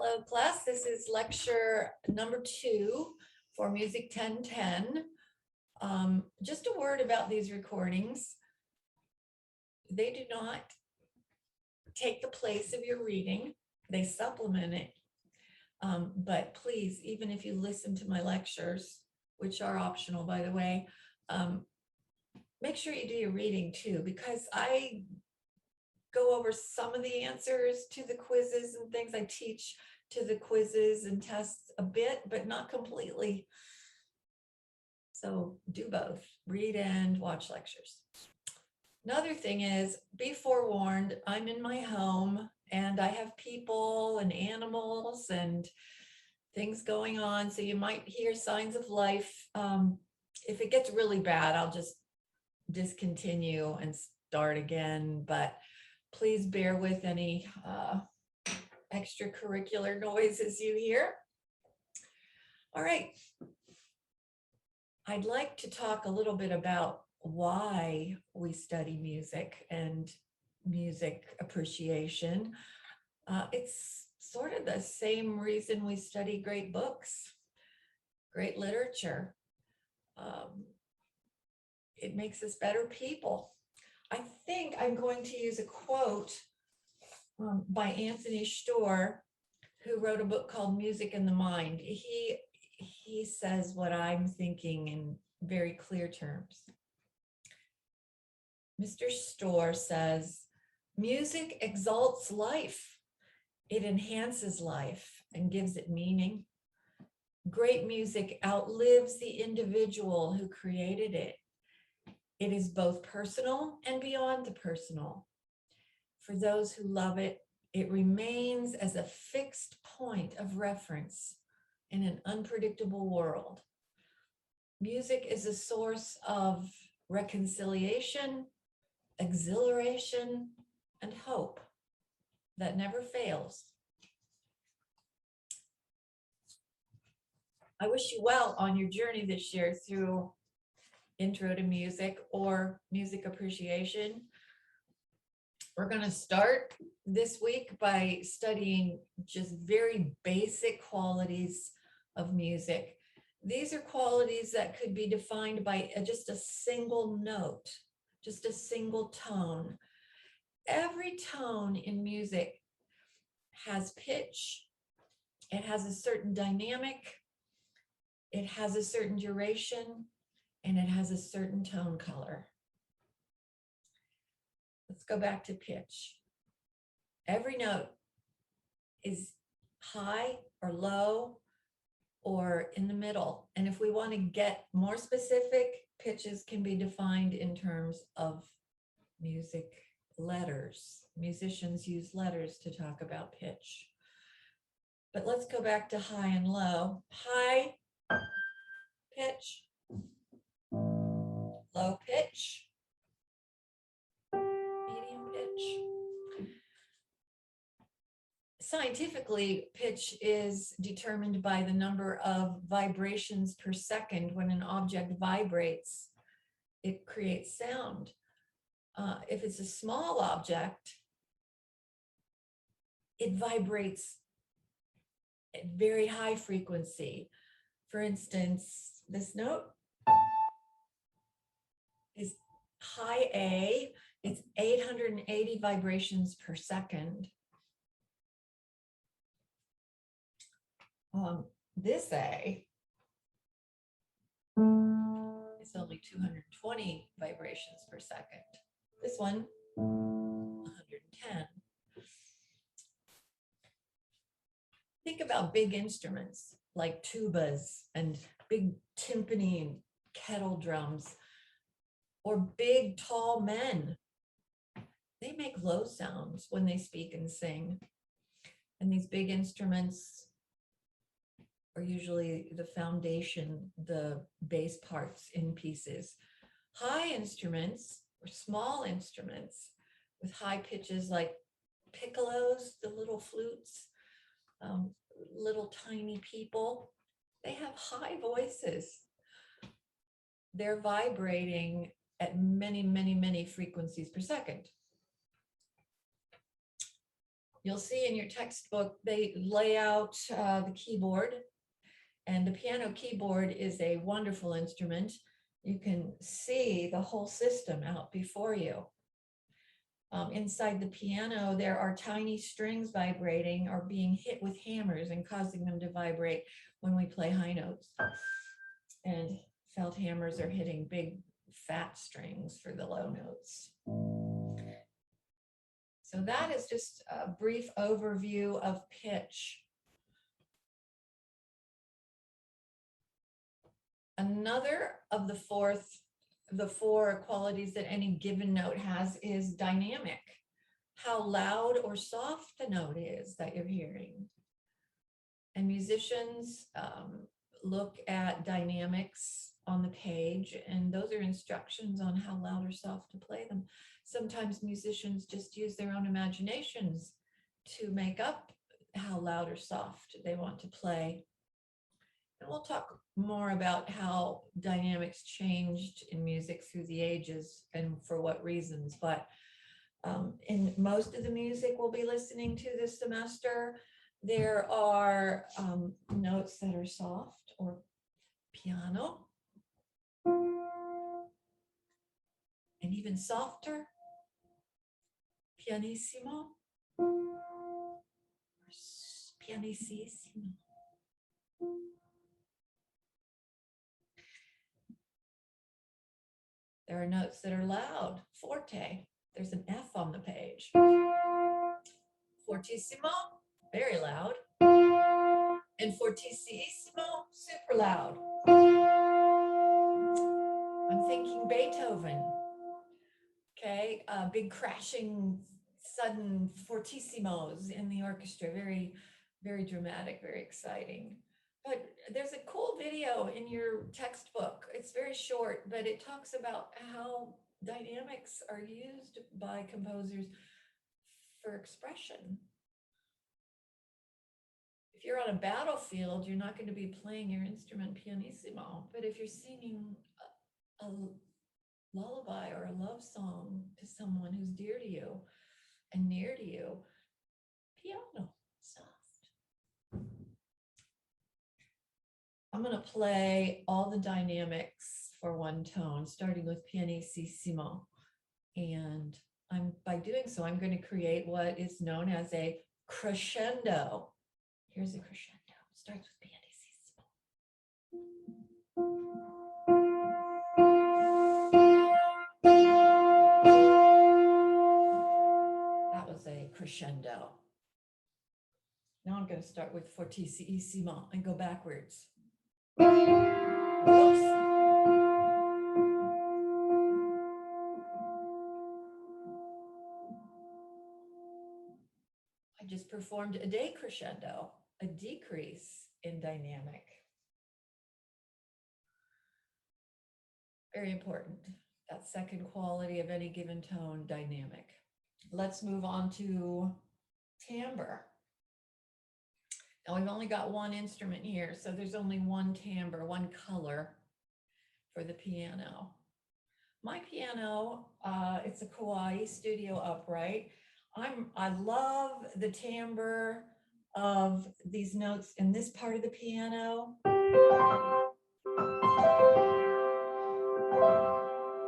Hello class, this is lecture number 2 for Music 1010. Just a word about these recordings. They do not take the place of your reading, they supplement it. But please, even if you listen to my lectures, which are optional by the way, make sure you do your reading too, because I go over some of the answers to the quizzes and things. I teach to the quizzes and tests a bit, but not completely. So do both, read and watch lectures. Another thing is, be forewarned, I'm in my home and I have people and animals and things going on. So you might hear signs of life. If it gets really bad, I'll just discontinue and start again, but please bear with any extracurricular noises you hear. All right. I'd like to talk a little bit about why we study music and music appreciation. It's sort of the same reason we study great books, great literature. It makes us better people. I think I'm going to use a quote by Anthony Storr, who wrote a book called Music in the Mind. He says what I'm thinking in very clear terms. Mr. Storr says, music exalts life. It enhances life and gives it meaning. Great music outlives the individual who created it. It is both personal and beyond the personal. For those who love it, it remains as a fixed point of reference in an unpredictable world. Music is a source of reconciliation, exhilaration, and hope that never fails. I wish you well on your journey this year through Intro to Music or Music Appreciation. We're going to start this week by studying just very basic qualities of music. These are qualities that could be defined by just a single note, just a single tone. Every tone in music has pitch, it has a certain dynamic, it has a certain duration, and it has a certain tone color. Let's go back to pitch. Every note is high or low or in the middle. And if we want to get more specific, pitches can be defined in terms of music letters. Musicians use letters to talk about pitch. But let's go back to high and low. High pitch, low pitch, medium pitch. Scientifically, pitch is determined by the number of vibrations per second. When an object vibrates, it creates sound. If it's a small object, it vibrates at very high frequency. For instance, this note is high A, it's 880 vibrations per second. This A is only 220 vibrations per second. This one, 110. Think about big instruments like tubas and big timpani and kettle drums, or big tall men. They make low sounds when they speak and sing. And these big instruments are usually the foundation, the bass parts in pieces. High instruments or small instruments with high pitches like piccolos, the little flutes, little tiny people, they have high voices. They're vibrating at many, many, many frequencies per second. You'll see in your textbook, they lay out the keyboard, and the piano keyboard is a wonderful instrument. You can see the whole system out before you. Inside the piano, there are tiny strings vibrating or being hit with hammers and causing them to vibrate when we play high notes. And felt hammers are hitting big fat strings for the low notes. So that is just a brief overview of pitch. Another of the four qualities that any given note has is dynamic. How loud or soft the note is that you're hearing. And musicians look at dynamics on the page, and those are instructions on how loud or soft to play them. Sometimes musicians just use their own imaginations to make up how loud or soft they want to play. And we'll talk more about how dynamics changed in music through the ages and for what reasons. But in most of the music we'll be listening to this semester, there are notes that are soft or piano, and even softer, pianissimo, or pianissimo. There are notes that are loud, forte. There's an F on the page. Fortissimo, very loud. And fortissimo, super loud. I'm thinking Beethoven. Okay, big crashing, sudden fortissimos in the orchestra. Very, very dramatic, very exciting. But there's a cool video in your textbook. It's very short, but it talks about how dynamics are used by composers for expression. If you're on a battlefield, you're not going to be playing your instrument pianissimo. But if you're singing a lullaby or a love song to someone who's dear to you and near to you, piano, soft. I'm going to play all the dynamics for one tone, starting with pianissimo. And by doing so, I'm going to create what is known as a crescendo. Here's a crescendo. It starts with pianissimo. That was a crescendo. Now I'm going to start with fortissimo and go backwards. Whoops. I just performed a decrescendo, a decrease in dynamic. Very important. That second quality of any given tone, dynamic. Let's move on to timbre. Now we've only got one instrument here, so there's only one timbre, one color for the piano. My piano, it's a Kauai Studio upright. I love the timbre of these notes in this part of the piano.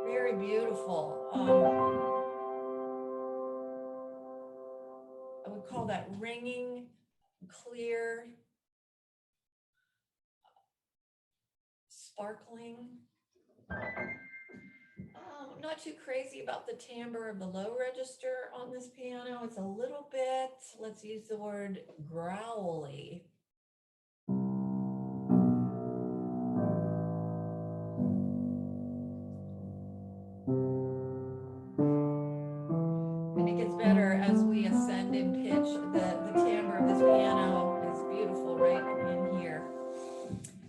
Very beautiful. I would call that ringing, clear, sparkling. I'm not too crazy about the timbre of the low register on this piano. It's a little bit, let's use the word growly. And it gets better as we ascend in pitch. The timbre of this piano is beautiful right in here.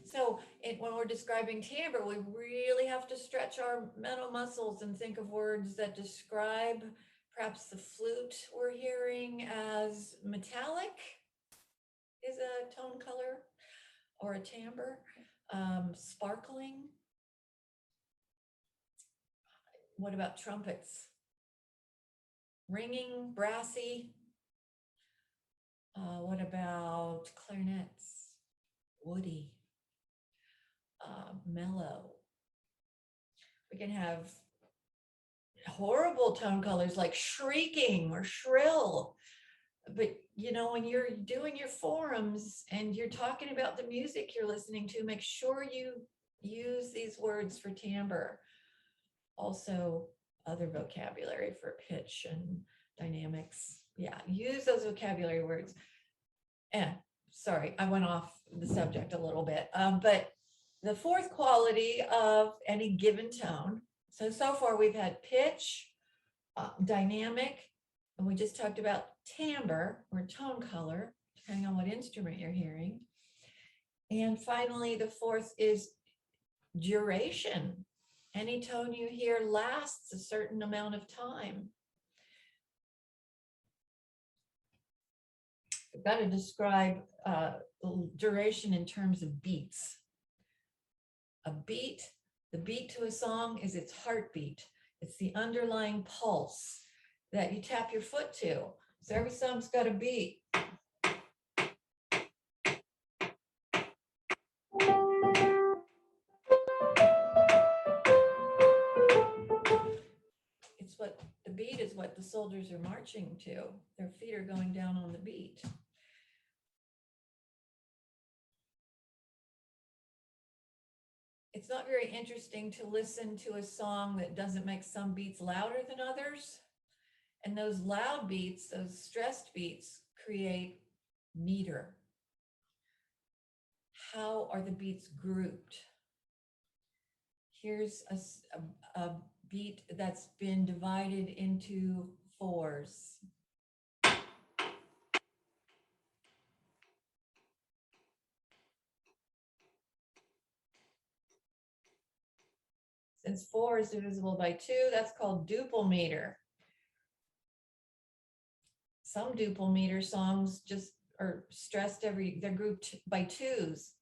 So when we're describing timbre, we really have to stretch our mental muscles and think of words that describe perhaps the flute we're hearing as metallic is a tone color or a timbre, sparkling. What about trumpets? Ringing, brassy. What about clarinets? Woody, mellow. We can have horrible tone colors like shrieking or shrill. But you know, when you're doing your forums and you're talking about the music you're listening to, make sure you use these words for timbre. Also, other vocabulary for pitch and dynamics. Yeah, use those vocabulary words. And sorry, I went off the subject a little bit. But the fourth quality of any given tone. So far we've had pitch, dynamic, and we just talked about timbre or tone color, depending on what instrument you're hearing. And finally, the fourth is duration. Any tone you hear lasts a certain amount of time. I've got to describe duration in terms of beats. A beat, the beat to a song is its heartbeat. It's the underlying pulse that you tap your foot to. So every song's got a beat. It's what the beat is, what the soldiers are marching to. Their feet are going down on the beat. It's not very interesting to listen to a song that doesn't make some beats louder than others. And those loud beats, those stressed beats, create meter. How are the beats grouped? Here's a beat that's been divided into fours. Since 4 is divisible by 2, that's called duple meter. Some duple meter songs just are stressed they're grouped by 2s.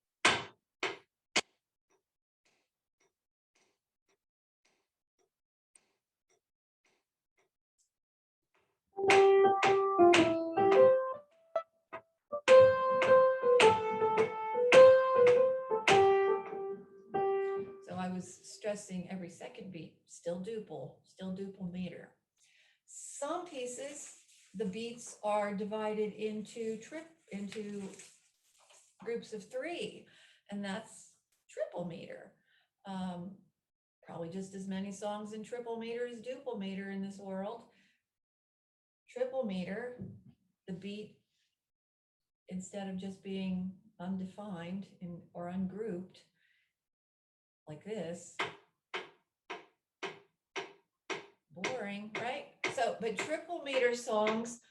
So I was stressing every second beat, still duple meter. Some pieces, the beats are divided into groups of 3, and that's triple meter. Probably just as many songs in triple meter as duple meter in this world. Triple meter, the beat, instead of just being undefined or ungrouped like this, boring, right? So, but triple meter songs,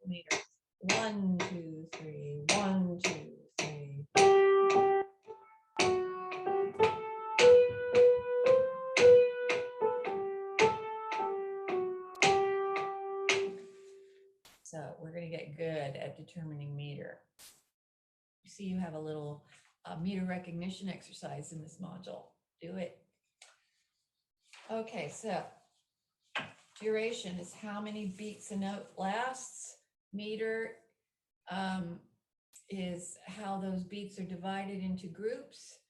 meters, 1, 2, 3, 1, 2, 3. So we're going to get good at determining meter. You see, you have a little meter recognition exercise in this module. Do it. Okay, so duration is how many beats a note lasts. Meter is how those beats are divided into groups.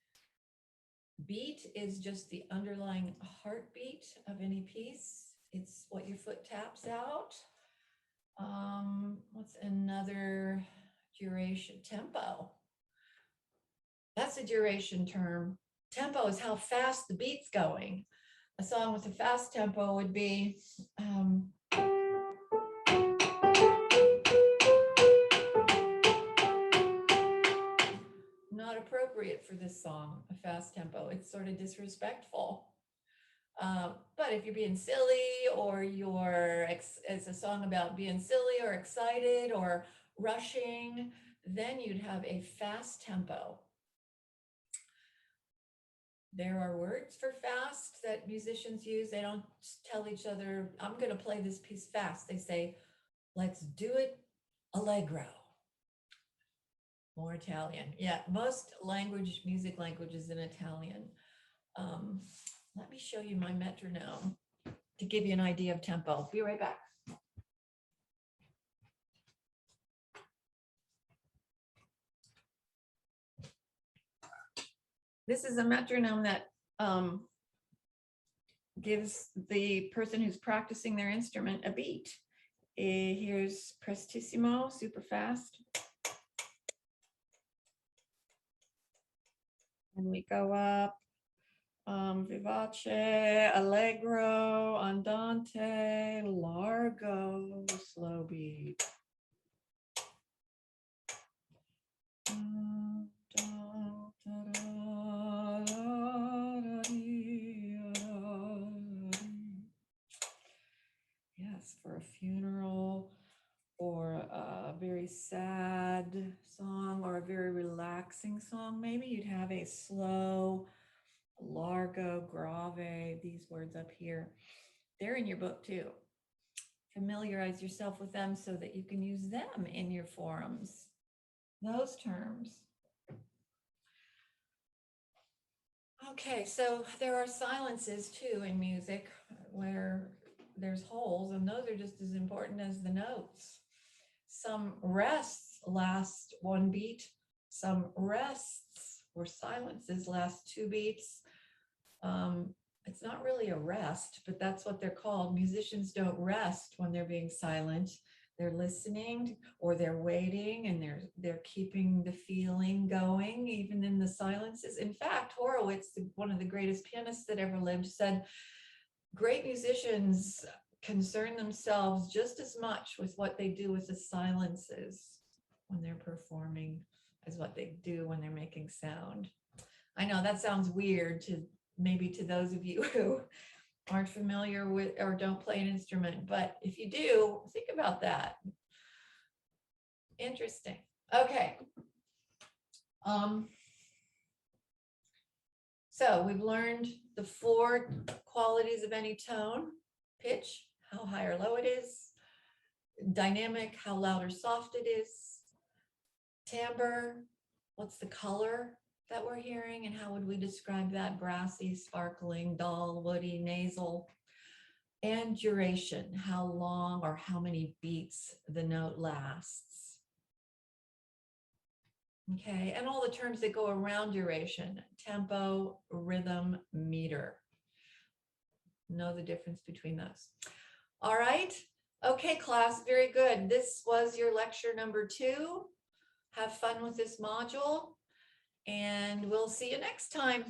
Beat is just the underlying heartbeat of any piece. It's what your foot taps out. What's another duration? Tempo. That's a duration term. Tempo is how fast the beat's going. A song with a fast tempo would be not appropriate for this song, a fast tempo. It's sort of disrespectful. But if you're being silly, or it's a song about being silly or excited or rushing, then you'd have a fast tempo. There are words for fast that musicians use. They don't tell each other, I'm going to play this piece fast. They say, let's do it allegro. More Italian. Yeah, most music languages in Italian. Let me show you my metronome. to give you an idea of tempo. Be right back. This is a metronome that gives the person who's practicing their instrument a beat. Here's prestissimo, super fast. And we go up, vivace, allegro, andante, largo, slow beat. Yes, for a funeral or a very sad song or a very relaxing song, maybe you'd have a slow, largo, grave, these words up here. They're in your book too. Familiarize yourself with them so that you can use them in your forums. Those terms. Okay, so there are silences too in music where there's holes, and those are just as important as the notes. Some rests last one beat, some rests or silences last two beats. It's not really a rest, but that's what they're called. Musicians don't rest when they're being silent. They're listening or they're waiting, and they're keeping the feeling going even in the silences. In fact, Horowitz, one of the greatest pianists that ever lived, said great musicians concern themselves just as much with what they do with the silences when they're performing as what they do when they're making sound. I know that sounds weird to maybe to those of you who aren't familiar with or don't play an instrument, but if you do, think about that. Interesting. Okay. So we've learned the 4 qualities of any tone: pitch, how high or low it is; dynamic, how loud or soft it is; timbre, what's the color that we're hearing and how would we describe that: brassy, sparkling, dull, woody, nasal; and duration, how long or how many beats the note lasts. Okay, and all the terms that go around duration: tempo, rhythm, meter. Know the difference between those. All right. Okay, class, very good. This was your lecture number 2. Have fun with this module, and we'll see you next time.